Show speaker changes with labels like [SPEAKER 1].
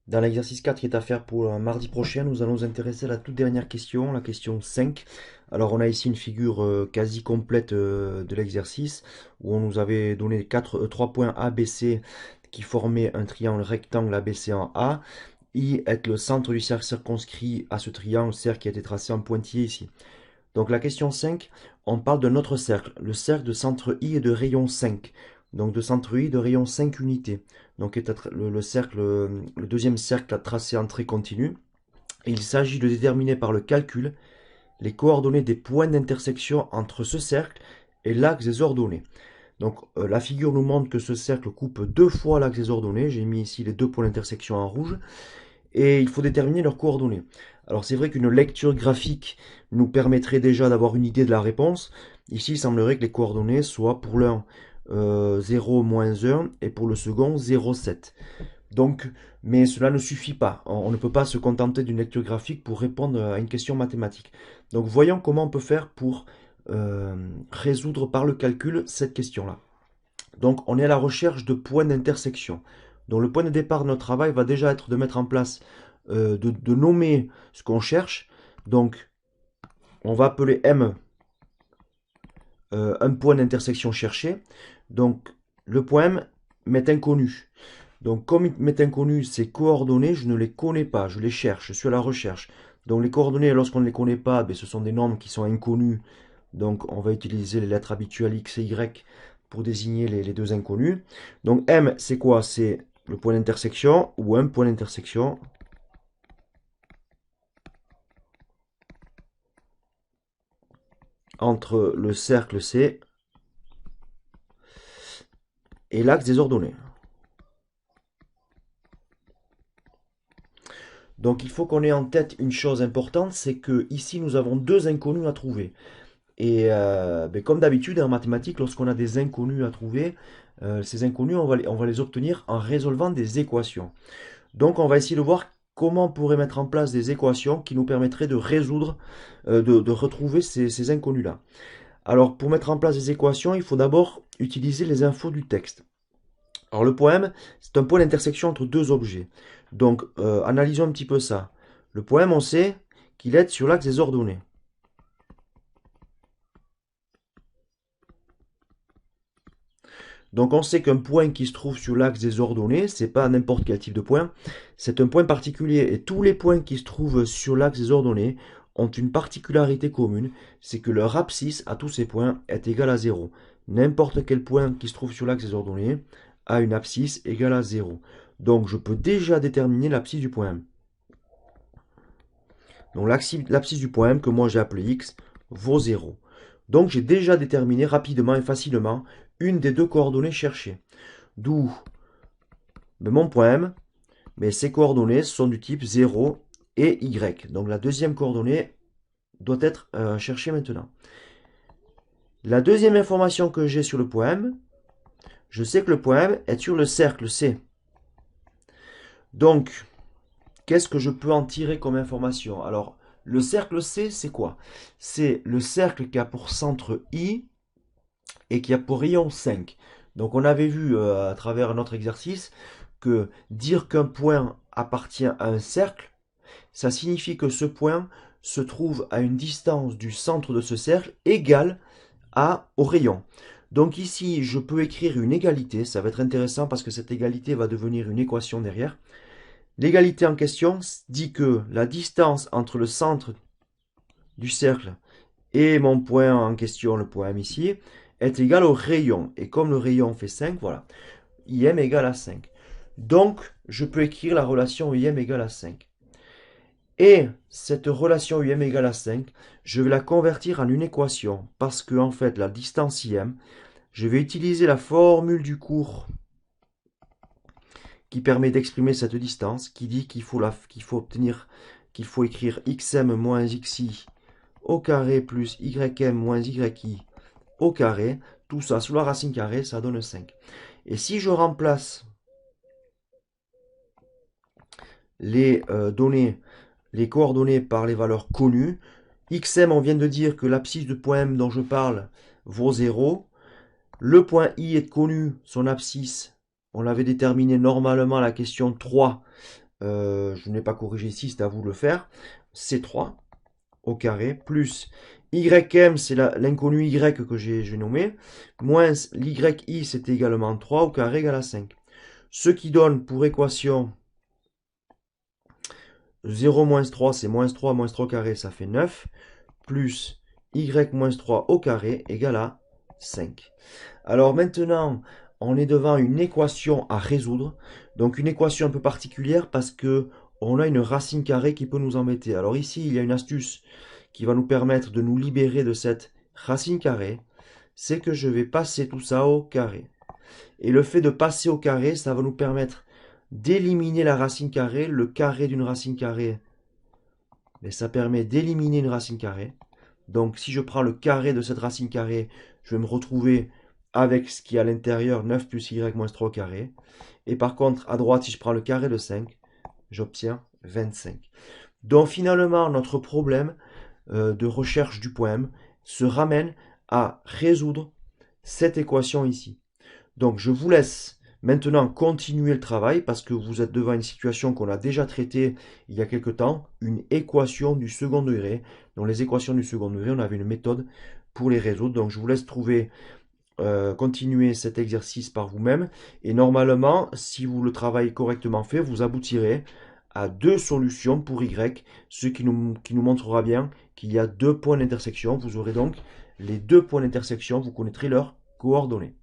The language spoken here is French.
[SPEAKER 1] Dans l'exercice 4 qui est à faire pour mardi prochain, nous allons nous intéresser à la toute dernière question, la question 5. Alors on a ici une figure quasi complète de l'exercice où on nous avait donné 3 points A, B, C qui formaient un triangle rectangle ABC en A. I est le centre du cercle circonscrit à ce triangle, cercle qui a été tracé en pointillé ici. Donc la question 5, on parle d'un autre cercle, le cercle de centre I et de rayon 5. Donc de centre I de rayon 5 unités. Donc le cercle, le deuxième cercle à tracer en trait continu. Et il s'agit de déterminer par le calcul les coordonnées des points d'intersection entre ce cercle et l'axe des ordonnées. Donc la figure nous montre que ce cercle coupe deux fois l'axe des ordonnées. J'ai mis ici les deux points d'intersection en rouge et il faut déterminer leurs coordonnées. Alors c'est vrai qu'une lecture graphique nous permettrait déjà d'avoir une idée de la réponse. Ici, il semblerait que les coordonnées soient pour l'un 0, moins 1 et pour le second 0,7. Donc, mais cela ne suffit pas. On ne peut pas se contenter d'une lecture graphique pour répondre à une question mathématique. Donc voyons comment on peut faire pour résoudre par le calcul cette question-là. Donc on est à la recherche de points d'intersection. Donc le point de départ de notre travail va déjà être de mettre en place, de nommer ce qu'on cherche. Donc on va appeler M un point d'intersection cherché. Donc le point M m'est inconnu. Donc comme il m'est inconnu, ces coordonnées, je ne les connais pas, je les cherche, je suis à la recherche. Donc les coordonnées, lorsqu'on ne les connaît pas, ben, ce sont des nombres qui sont inconnus. Donc on va utiliser les lettres habituelles X et Y pour désigner les deux inconnus. Donc M, c'est quoi? C'est le point d'intersection ou un point d'intersection entre le cercle C et l'axe des ordonnées. Donc il faut qu'on ait en tête une chose importante, c'est que ici nous avons deux inconnus à trouver. Et ben, comme d'habitude en mathématiques, lorsqu'on a des inconnus à trouver, ces inconnus, on va les obtenir en résolvant des équations. Donc on va essayer de voir comment on pourrait mettre en place des équations qui nous permettraient de résoudre, de retrouver ces inconnus-là. Alors pour mettre en place des équations, il faut d'abord utiliser les infos du texte. Alors le poème, c'est un point d'intersection entre deux objets. Donc analysons un petit peu ça. Le poème, on sait qu'il est sur l'axe des ordonnées. Donc on sait qu'un point qui se trouve sur l'axe des ordonnées, c'est pas n'importe quel type de point, c'est un point particulier. Et tous les points qui se trouvent sur l'axe des ordonnées ont une particularité commune, c'est que leur abscisse à tous ces points est égale à 0. N'importe quel point qui se trouve sur l'axe des ordonnées a une abscisse égale à 0. Donc je peux déjà déterminer l'abscisse du point M. Donc l'abscisse du point M, que moi j'ai appelé X, vaut 0. Donc j'ai déjà déterminé rapidement et facilement une des deux coordonnées cherchées. D'où mon point M, mais ces coordonnées sont du type 0 et Y. Donc la deuxième coordonnée doit être cherchée maintenant. La deuxième information que j'ai sur le point M, je sais que le point M est sur le cercle C. Donc, qu'est-ce que je peux en tirer comme information? Alors, le cercle C, c'est quoi? C'est le cercle qui a pour centre I et qui a pour rayon 5. Donc on avait vu à travers notre exercice que dire qu'un point appartient à un cercle, ça signifie que ce point se trouve à une distance du centre de ce cercle égale au rayon. Donc ici, je peux écrire une égalité, ça va être intéressant parce que cette égalité va devenir une équation derrière. L'égalité en question dit que la distance entre le centre du cercle et mon point en question, le point M ici, est égal au rayon. Et comme le rayon fait 5, voilà, IM égale à 5. Donc, je peux écrire la relation IM égale à 5. Et cette relation IM égale à 5, je vais la convertir en une équation. Parce que, en fait, la distance IM, je vais utiliser la formule du cours qui permet d'exprimer cette distance, qui dit qu'il faut obtenir, qu'il faut écrire xm moins xi au carré plus ym moins yi au carré, tout ça sous la racine carrée, ça donne 5. Et si je remplace les données, les coordonnées par les valeurs connues, xm, on vient de dire que l'abscisse du point M dont je parle vaut 0. Le point I est connu, son abscisse, on l'avait déterminé normalement à la question 3, je ne l'ai pas corrigé ici, c'est à vous de le faire, C3 au carré, plus YM, c'est l'inconnu Y que j'ai nommé, moins l'YI, c'est également 3 au carré égale à 5. Ce qui donne pour équation 0 moins 3, c'est moins 3 au carré, ça fait 9, plus Y moins 3 au carré égale à 5. Alors maintenant, on est devant une équation à résoudre. Donc une équation un peu particulière parce que on a une racine carrée qui peut nous embêter. Alors ici, il y a une astuce qui va nous permettre de nous libérer de cette racine carrée. C'est que je vais passer tout ça au carré. Et le fait de passer au carré, ça va nous permettre d'éliminer la racine carrée. Le carré d'une racine carrée, mais ça permet d'éliminer une racine carrée. Donc si je prends le carré de cette racine carrée, je vais me retrouver avec ce qui est à l'intérieur, 9 plus y moins 3 au carré. Et par contre, à droite, si je prends le carré de 5, j'obtiens 25. Donc finalement, notre problème de recherche du point M se ramène à résoudre cette équation ici. Donc je vous laisse maintenant continuer le travail parce que vous êtes devant une situation qu'on a déjà traitée il y a quelque temps, une équation du second degré. Dans les équations du second degré, on avait une méthode pour les résoudre. Donc je vous laisse continuer cet exercice par vous-même. Et normalement, si vous le travaillez correctement fait, vous aboutirez à deux solutions pour Y, ce qui nous montrera bien qu'il y a deux points d'intersection. Vous aurez donc les deux points d'intersection, vous connaîtrez leurs coordonnées.